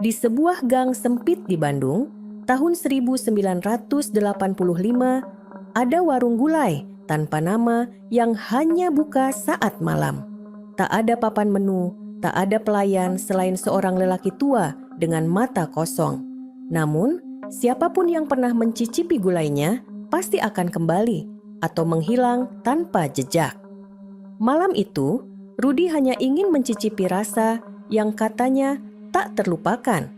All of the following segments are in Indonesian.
Di sebuah gang sempit di Bandung, tahun 1985, ada warung gulai tanpa nama yang hanya buka saat malam. Tak ada papan menu, tak ada pelayan selain seorang lelaki tua dengan mata kosong. Namun, siapapun yang pernah mencicipi gulainya pasti akan kembali atau menghilang tanpa jejak. Malam itu, Rudi hanya ingin mencicipi rasa yang katanya tak terlupakan.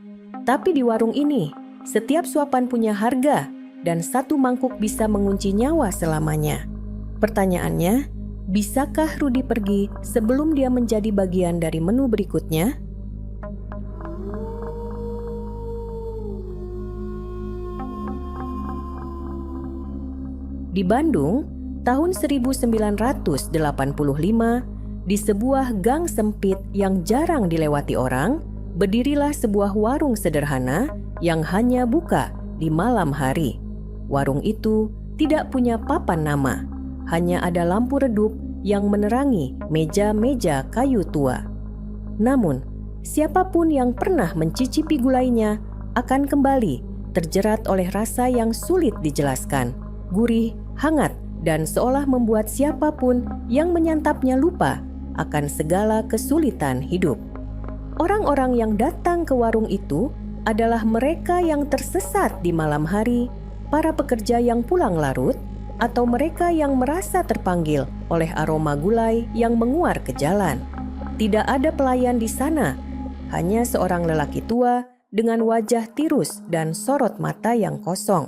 Tapi di warung ini, setiap suapan punya harga dan satu mangkuk bisa mengunci nyawa selamanya. Pertanyaannya, bisakah Rudi pergi sebelum dia menjadi bagian dari menu berikutnya? Di Bandung, tahun 1985, di sebuah gang sempit yang jarang dilewati orang, berdirilah sebuah warung sederhana yang hanya buka di malam hari. Warung itu tidak punya papan nama, hanya ada lampu redup yang menerangi meja-meja kayu tua. Namun, siapapun yang pernah mencicipi gulainya akan kembali terjerat oleh rasa yang sulit dijelaskan, gurih, hangat, dan seolah membuat siapapun yang menyantapnya lupa akan segala kesulitan hidup. Orang-orang yang datang ke warung itu adalah mereka yang tersesat di malam hari, para pekerja yang pulang larut, atau mereka yang merasa terpanggil oleh aroma gulai yang menguar ke jalan. Tidak ada pelayan di sana, hanya seorang lelaki tua dengan wajah tirus dan sorot mata yang kosong.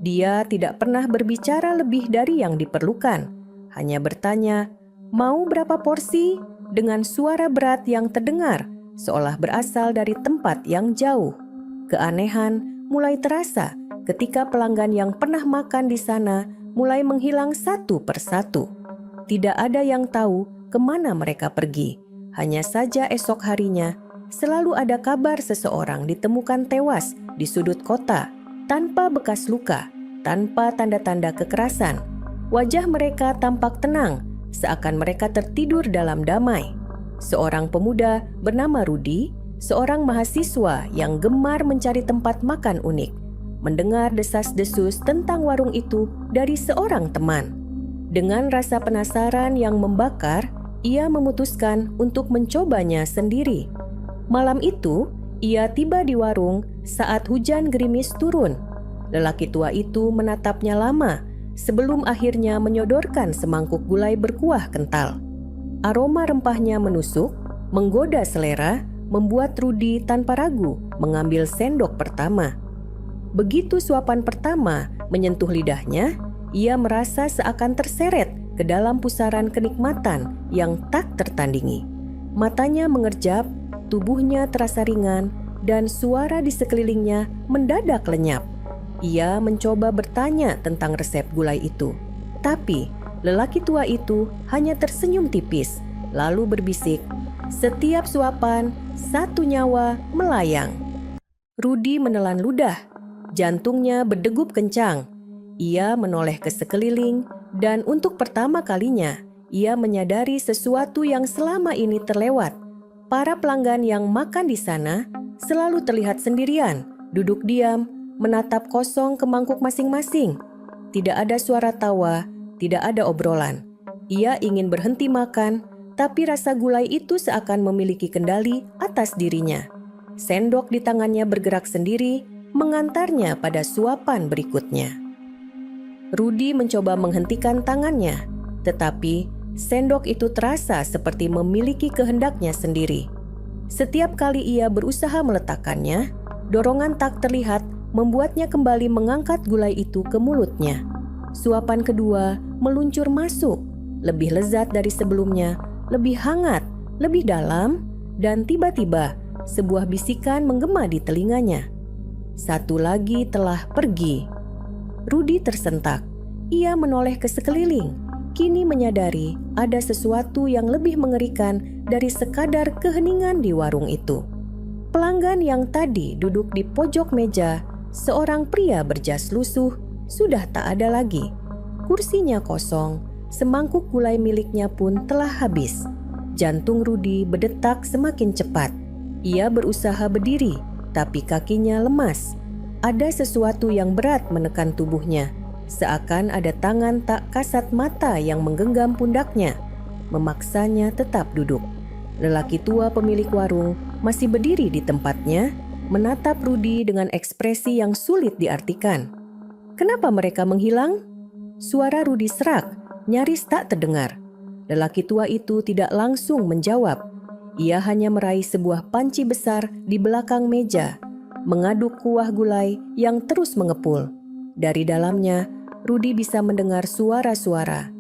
Dia tidak pernah berbicara lebih dari yang diperlukan, hanya bertanya, "Mau berapa porsi?" dengan suara berat yang terdengar, seolah berasal dari tempat yang jauh. Keanehan mulai terasa ketika pelanggan yang pernah makan di sana mulai menghilang satu persatu. Tidak ada yang tahu kemana mereka pergi. Hanya saja esok harinya selalu ada kabar seseorang ditemukan tewas di sudut kota, tanpa bekas luka, tanpa tanda-tanda kekerasan. Wajah mereka tampak tenang, seakan mereka tertidur dalam damai. Seorang pemuda bernama Rudi, seorang mahasiswa yang gemar mencari tempat makan unik, mendengar desas-desus tentang warung itu dari seorang teman. Dengan rasa penasaran yang membakar, ia memutuskan untuk mencobanya sendiri. Malam itu, ia tiba di warung saat hujan gerimis turun. Lelaki tua itu menatapnya lama sebelum akhirnya menyodorkan semangkuk gulai berkuah kental. Aroma rempahnya menusuk, menggoda selera, membuat Rudi tanpa ragu mengambil sendok pertama. Begitu suapan pertama menyentuh lidahnya, ia merasa seakan terseret ke dalam pusaran kenikmatan yang tak tertandingi. Matanya mengerjap, tubuhnya terasa ringan, dan suara di sekelilingnya mendadak lenyap. Ia mencoba bertanya tentang resep gulai itu, tapi lelaki tua itu hanya tersenyum tipis, lalu berbisik, "Setiap suapan, satu nyawa melayang." Rudi menelan ludah, jantungnya berdegup kencang. Ia menoleh ke sekeliling, dan untuk pertama kalinya, ia menyadari sesuatu yang selama ini terlewat. Para pelanggan yang makan di sana selalu terlihat sendirian, duduk diam, menatap kosong ke mangkuk masing-masing. Tidak ada suara tawa, tidak ada obrolan. Ia ingin berhenti makan, tapi rasa gulai itu seakan memiliki kendali atas dirinya. Sendok di tangannya bergerak sendiri, mengantarnya pada suapan berikutnya. Rudi mencoba menghentikan tangannya, tetapi sendok itu terasa seperti memiliki kehendaknya sendiri. Setiap kali ia berusaha meletakkannya, dorongan tak terlihat membuatnya kembali mengangkat gulai itu ke mulutnya. Suapan kedua meluncur masuk, lebih lezat dari sebelumnya, lebih hangat, lebih dalam, dan tiba-tiba sebuah bisikan menggema di telinganya. "Satu lagi telah pergi." Rudi tersentak. Ia menoleh ke sekeliling, kini menyadari ada sesuatu yang lebih mengerikan dari sekadar keheningan di warung itu. Pelanggan yang tadi duduk di pojok meja, seorang pria berjas lusuh, sudah tak ada lagi. Kursinya kosong, semangkuk gulai miliknya pun telah habis. Jantung Rudi berdetak semakin cepat. Ia berusaha berdiri, tapi kakinya lemas. Ada sesuatu yang berat menekan tubuhnya, seakan ada tangan tak kasat mata yang menggenggam pundaknya, memaksanya tetap duduk. Lelaki tua pemilik warung masih berdiri di tempatnya, menatap Rudy dengan ekspresi yang sulit diartikan. Kenapa mereka menghilang? Suara Rudy serak, nyaris tak terdengar. Lelaki tua itu tidak langsung menjawab. Ia hanya meraih sebuah panci besar di belakang meja, mengaduk kuah gulai yang terus mengepul. Dari dalamnya, Rudy bisa mendengar suara-suara.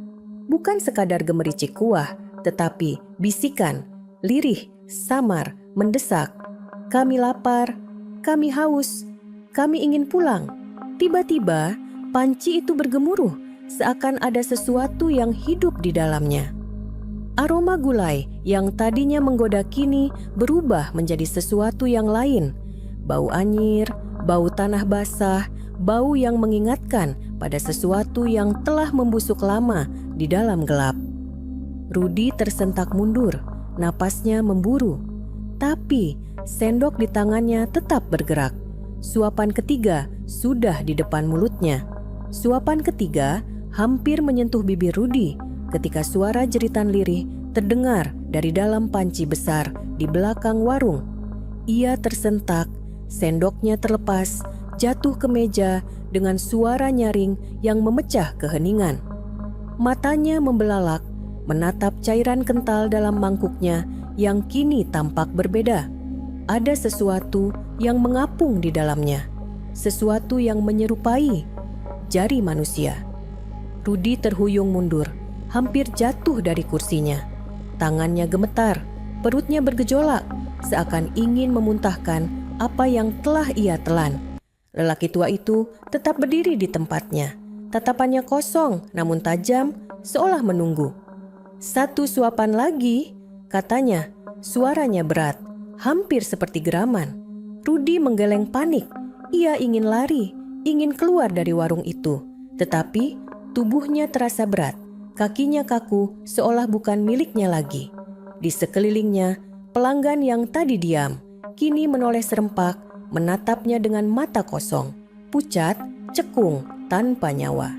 Bukan sekadar gemericik kuah, tetapi bisikan, lirih, samar, mendesak. Kami lapar, kami haus, kami ingin pulang. Tiba-tiba, panci itu bergemuruh, seakan ada sesuatu yang hidup di dalamnya. Aroma gulai yang tadinya menggoda kini berubah menjadi sesuatu yang lain. Bau anyir, bau tanah basah, bau yang mengingatkan pada sesuatu yang telah membusuk lama di dalam gelap. Rudy tersentak mundur, napasnya memburu. Tapi sendok di tangannya tetap bergerak. Suapan ketiga sudah di depan mulutnya. Suapan ketiga hampir menyentuh bibir Rudy ketika suara jeritan lirih terdengar dari dalam panci besar di belakang warung. Ia tersentak, sendoknya terlepas, jatuh ke meja dengan suara nyaring yang memecah keheningan. Matanya membelalak, menatap cairan kental dalam mangkuknya yang kini tampak berbeda. Ada sesuatu yang mengapung di dalamnya, sesuatu yang menyerupai jari manusia. Rudy terhuyung mundur, hampir jatuh dari kursinya. Tangannya gemetar, perutnya bergejolak, seakan ingin memuntahkan apa yang telah ia telan. Lelaki tua itu tetap berdiri di tempatnya. Tatapannya kosong namun tajam, seolah menunggu. "Satu suapan lagi," katanya. Suaranya berat, hampir seperti geraman. Rudy menggeleng panik. Ia ingin lari, ingin keluar dari warung itu. Tetapi tubuhnya terasa berat. Kakinya kaku seolah bukan miliknya lagi. Di sekelilingnya, pelanggan yang tadi diam, kini menoleh serempak, menatapnya dengan mata kosong, pucat, cekung, tanpa nyawa.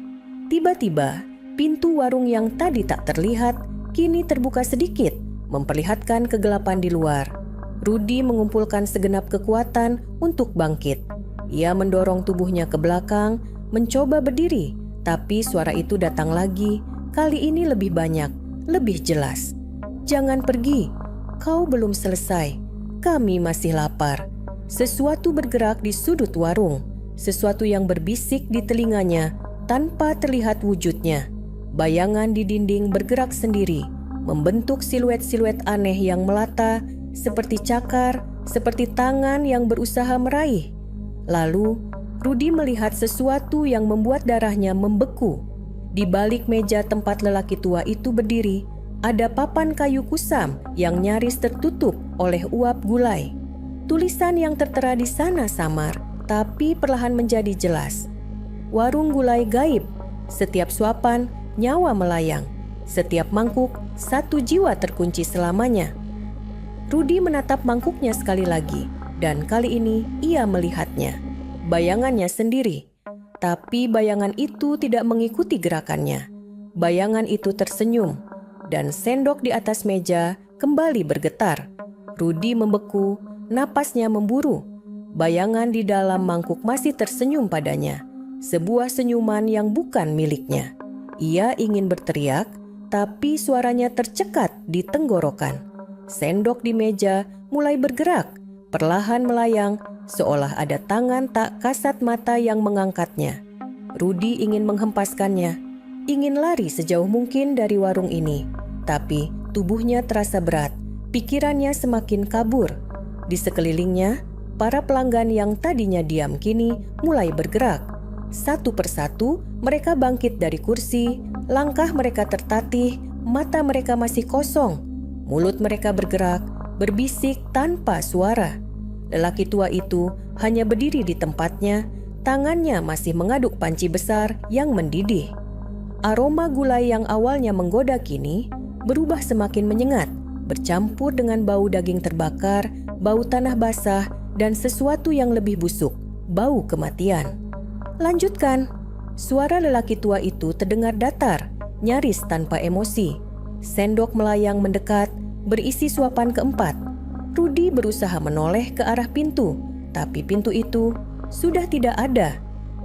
Tiba-tiba, pintu warung yang tadi tak terlihat, kini terbuka sedikit, memperlihatkan kegelapan di luar. Rudy mengumpulkan segenap kekuatan untuk bangkit. Ia mendorong tubuhnya ke belakang, mencoba berdiri, tapi suara itu datang lagi. Kali ini lebih banyak, lebih jelas. "Jangan pergi, kau belum selesai. Kami masih lapar." Sesuatu bergerak di sudut warung, sesuatu yang berbisik di telinganya tanpa terlihat wujudnya. Bayangan di dinding bergerak sendiri, membentuk siluet-siluet aneh yang melata, seperti cakar, seperti tangan yang berusaha meraih. Lalu, Rudy melihat sesuatu yang membuat darahnya membeku. Di balik meja tempat lelaki tua itu berdiri, ada papan kayu kusam yang nyaris tertutup oleh uap gulai. Tulisan yang tertera di sana samar, tapi perlahan menjadi jelas. "Warung gulai gaib. Setiap suapan, nyawa melayang. Setiap mangkuk, satu jiwa terkunci selamanya." Rudy menatap mangkuknya sekali lagi, dan kali ini ia melihatnya. Bayangannya sendiri. Tapi bayangan itu tidak mengikuti gerakannya. Bayangan itu tersenyum, dan sendok di atas meja kembali bergetar. Rudy membeku, napasnya memburu. Bayangan di dalam mangkuk masih tersenyum padanya, sebuah senyuman yang bukan miliknya. Ia ingin berteriak, tapi suaranya tercekat di tenggorokan. Sendok di meja mulai bergerak, perlahan melayang, seolah ada tangan tak kasat mata yang mengangkatnya. Rudy ingin menghempaskannya, ingin lari sejauh mungkin dari warung ini. Tapi tubuhnya terasa berat, pikirannya semakin kabur. Di sekelilingnya, para pelanggan yang tadinya diam kini mulai bergerak. Satu persatu mereka bangkit dari kursi, langkah mereka tertatih, mata mereka masih kosong. Mulut mereka bergerak, berbisik tanpa suara. Lelaki tua itu hanya berdiri di tempatnya, tangannya masih mengaduk panci besar yang mendidih. Aroma gulai yang awalnya menggoda kini berubah semakin menyengat, bercampur dengan bau daging terbakar, bau tanah basah, dan sesuatu yang lebih busuk, bau kematian. Lanjutkan. Suara lelaki tua itu terdengar datar, nyaris tanpa emosi. Sendok melayang mendekat, berisi suapan keempat. Rudi berusaha menoleh ke arah pintu, tapi pintu itu sudah tidak ada.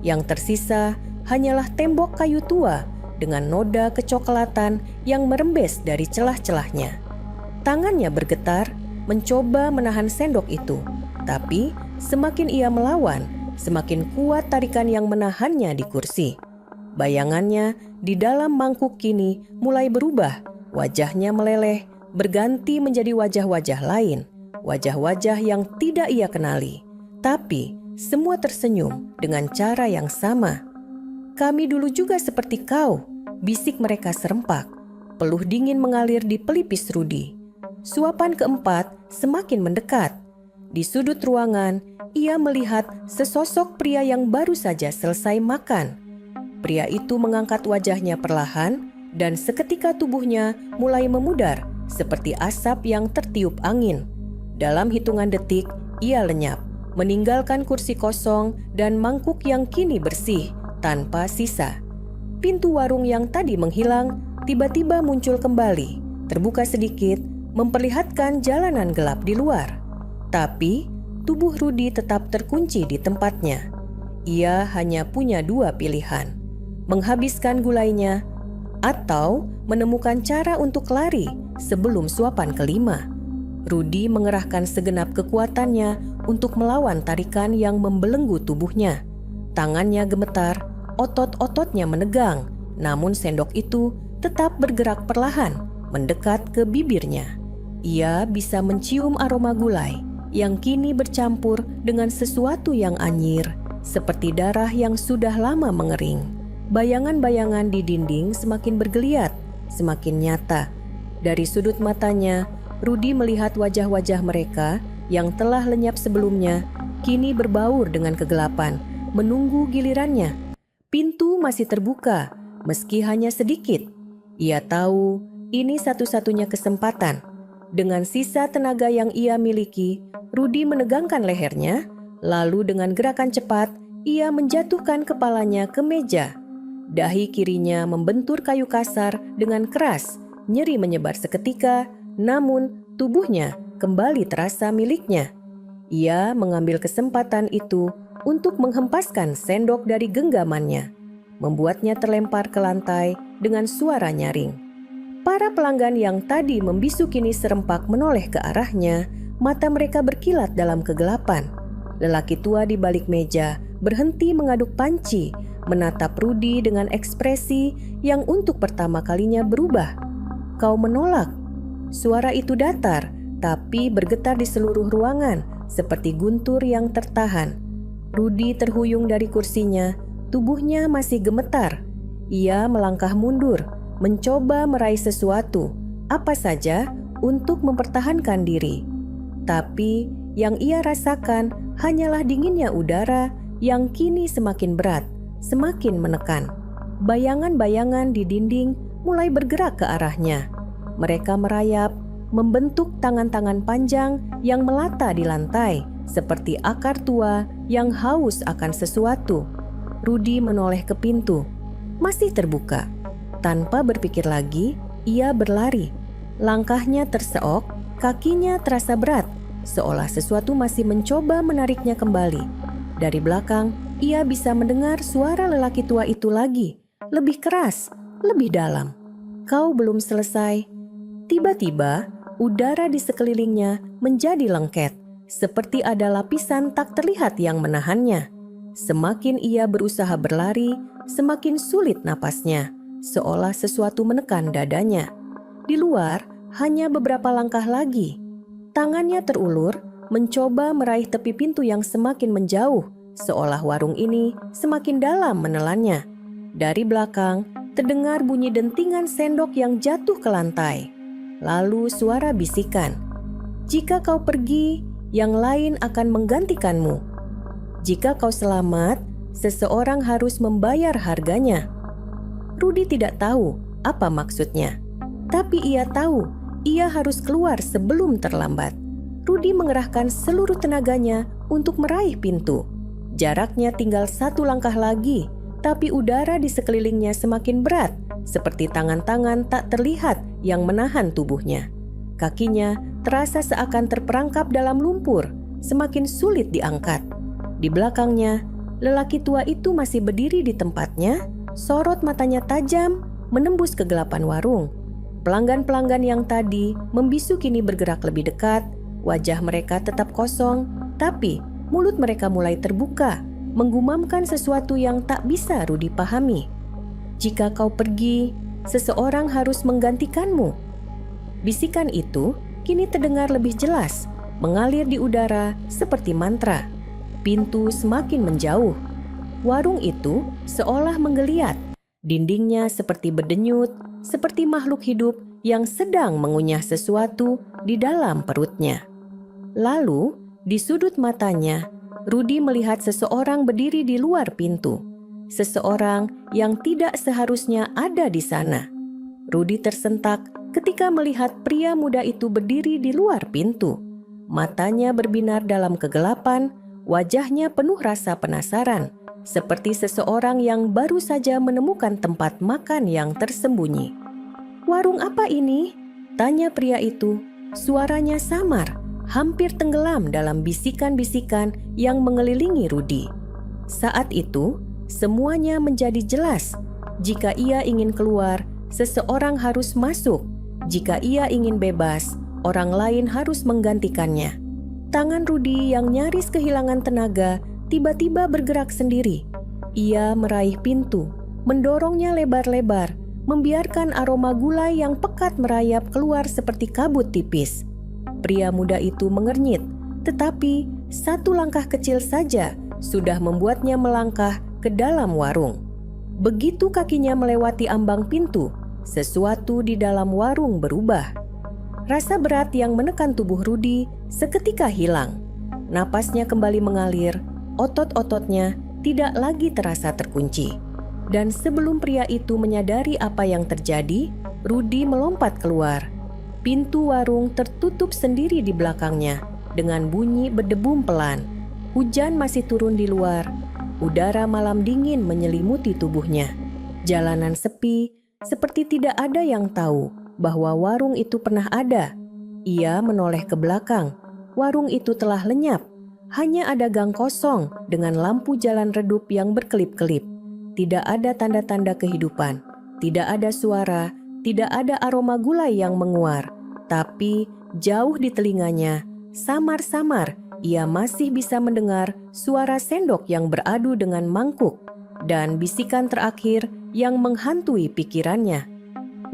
Yang tersisa hanyalah tembok kayu tua dengan noda kecoklatan yang merembes dari celah-celahnya. Tangannya bergetar, mencoba menahan sendok itu, tapi semakin ia melawan, semakin kuat tarikan yang menahannya di kursi. Bayangannya di dalam mangkuk kini mulai berubah, wajahnya meleleh, berganti menjadi wajah-wajah lain. Wajah-wajah yang tidak ia kenali, tapi semua tersenyum dengan cara yang sama. "Kami dulu juga seperti kau," bisik mereka serempak. Peluh dingin mengalir di pelipis Rudi. Suapan keempat semakin mendekat. Di sudut ruangan, ia melihat sesosok pria yang baru saja selesai makan. Pria itu mengangkat wajahnya perlahan dan seketika tubuhnya mulai memudar seperti asap yang tertiup angin. Dalam hitungan detik, ia lenyap, meninggalkan kursi kosong dan mangkuk yang kini bersih, tanpa sisa. Pintu warung yang tadi menghilang, tiba-tiba muncul kembali, terbuka sedikit, memperlihatkan jalanan gelap di luar. Tapi, tubuh Rudi tetap terkunci di tempatnya. Ia hanya punya dua pilihan, menghabiskan gulainya, atau menemukan cara untuk lari sebelum suapan kelima. Rudi mengerahkan segenap kekuatannya untuk melawan tarikan yang membelenggu tubuhnya. Tangannya gemetar, otot-ototnya menegang, namun sendok itu tetap bergerak perlahan, mendekat ke bibirnya. Ia bisa mencium aroma gulai yang kini bercampur dengan sesuatu yang anyir, seperti darah yang sudah lama mengering. Bayangan-bayangan di dinding semakin bergeliat, semakin nyata. Dari sudut matanya, Rudi melihat wajah-wajah mereka yang telah lenyap sebelumnya, kini berbaur dengan kegelapan, menunggu gilirannya. Pintu masih terbuka, meski hanya sedikit. Ia tahu ini satu-satunya kesempatan. Dengan sisa tenaga yang ia miliki, Rudi menegangkan lehernya, lalu dengan gerakan cepat, ia menjatuhkan kepalanya ke meja. Dahi kirinya membentur kayu kasar dengan keras, nyeri menyebar seketika, namun tubuhnya kembali terasa miliknya. Ia mengambil kesempatan itu untuk menghempaskan sendok dari genggamannya, membuatnya terlempar ke lantai dengan suara nyaring. Para pelanggan yang tadi membisu kini serempak menoleh ke arahnya, mata mereka berkilat dalam kegelapan. Lelaki tua di balik meja berhenti mengaduk panci, menatap Rudi dengan ekspresi yang untuk pertama kalinya berubah. "Kau menolak?" Suara itu datar, tapi bergetar di seluruh ruangan, seperti guntur yang tertahan. Rudi terhuyung dari kursinya, tubuhnya masih gemetar. Ia melangkah mundur, mencoba meraih sesuatu, apa saja, untuk mempertahankan diri. Tapi yang ia rasakan hanyalah dinginnya udara yang kini semakin berat, semakin menekan. Bayangan-bayangan di dinding mulai bergerak ke arahnya. Mereka merayap, membentuk tangan-tangan panjang yang melata di lantai, seperti akar tua yang haus akan sesuatu. Rudi menoleh ke pintu, masih terbuka. Tanpa berpikir lagi, ia berlari. Langkahnya terseok, kakinya terasa berat, seolah sesuatu masih mencoba menariknya kembali. Dari belakang, ia bisa mendengar suara lelaki tua itu lagi, lebih keras, lebih dalam. "Kau belum selesai." Tiba-tiba, udara di sekelilingnya menjadi lengket, seperti ada lapisan tak terlihat yang menahannya. Semakin ia berusaha berlari, semakin sulit napasnya, seolah sesuatu menekan dadanya. Di luar, hanya beberapa langkah lagi. Tangannya terulur, mencoba meraih tepi pintu yang semakin menjauh, seolah warung ini semakin dalam menelannya. Dari belakang, terdengar bunyi dentingan sendok yang jatuh ke lantai. Lalu suara bisikan, "Jika kau pergi, yang lain akan menggantikanmu. Jika kau selamat, seseorang harus membayar harganya." Rudi tidak tahu apa maksudnya, tapi ia tahu ia harus keluar sebelum terlambat. Rudy mengerahkan seluruh tenaganya untuk meraih pintu. Jaraknya tinggal 1 langkah lagi, tapi udara di sekelilingnya semakin berat, seperti tangan-tangan tak terlihat yang menahan tubuhnya. Kakinya terasa seakan terperangkap dalam lumpur, semakin sulit diangkat. Di belakangnya, lelaki tua itu masih berdiri di tempatnya, sorot matanya tajam, menembus kegelapan warung. Pelanggan-pelanggan yang tadi membisu kini bergerak lebih dekat, wajah mereka tetap kosong, tapi mulut mereka mulai terbuka, menggumamkan sesuatu yang tak bisa Rudy pahami. "Jika kau pergi, seseorang harus menggantikanmu." Bisikan itu kini terdengar lebih jelas, mengalir di udara seperti mantra. Pintu semakin menjauh. Warung itu seolah menggeliat. Dindingnya seperti berdenyut, seperti makhluk hidup yang sedang mengunyah sesuatu di dalam perutnya. Lalu, di sudut matanya, Rudy melihat seseorang berdiri di luar pintu. Seseorang yang tidak seharusnya ada di sana. Rudy tersentak ketika melihat pria muda itu berdiri di luar pintu. Matanya berbinar dalam kegelapan, wajahnya penuh rasa penasaran, seperti seseorang yang baru saja menemukan tempat makan yang tersembunyi. "Warung apa ini?" tanya pria itu. Suaranya samar, hampir tenggelam dalam bisikan-bisikan yang mengelilingi Rudy. Saat itu, semuanya menjadi jelas. Jika ia ingin keluar, seseorang harus masuk. Jika ia ingin bebas, orang lain harus menggantikannya. Tangan Rudy yang nyaris kehilangan tenaga tiba-tiba bergerak sendiri. Ia meraih pintu, mendorongnya lebar-lebar, membiarkan aroma gulai yang pekat merayap keluar seperti kabut tipis. Pria muda itu mengernyit, tetapi 1 langkah kecil saja sudah membuatnya melangkah ke dalam warung. Begitu kakinya melewati ambang pintu, sesuatu di dalam warung berubah. Rasa berat yang menekan tubuh Rudy seketika hilang. Napasnya kembali mengalir, otot-ototnya tidak lagi terasa terkunci. Dan sebelum pria itu menyadari apa yang terjadi, Rudy melompat keluar. Pintu warung tertutup sendiri di belakangnya dengan bunyi berdebum pelan. Hujan masih turun di luar. Udara malam dingin menyelimuti tubuhnya. Jalanan sepi, seperti tidak ada yang tahu bahwa warung itu pernah ada. Ia menoleh ke belakang. Warung itu telah lenyap. Hanya ada gang kosong dengan lampu jalan redup yang berkelip-kelip. Tidak ada tanda-tanda kehidupan. Tidak ada suara, tidak ada aroma gulai yang menguar. Tapi jauh di telinganya, samar-samar ia masih bisa mendengar suara sendok yang beradu dengan mangkuk dan bisikan terakhir yang menghantui pikirannya.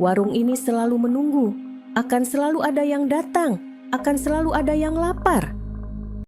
Warung ini selalu menunggu, akan selalu ada yang datang, akan selalu ada yang lapar.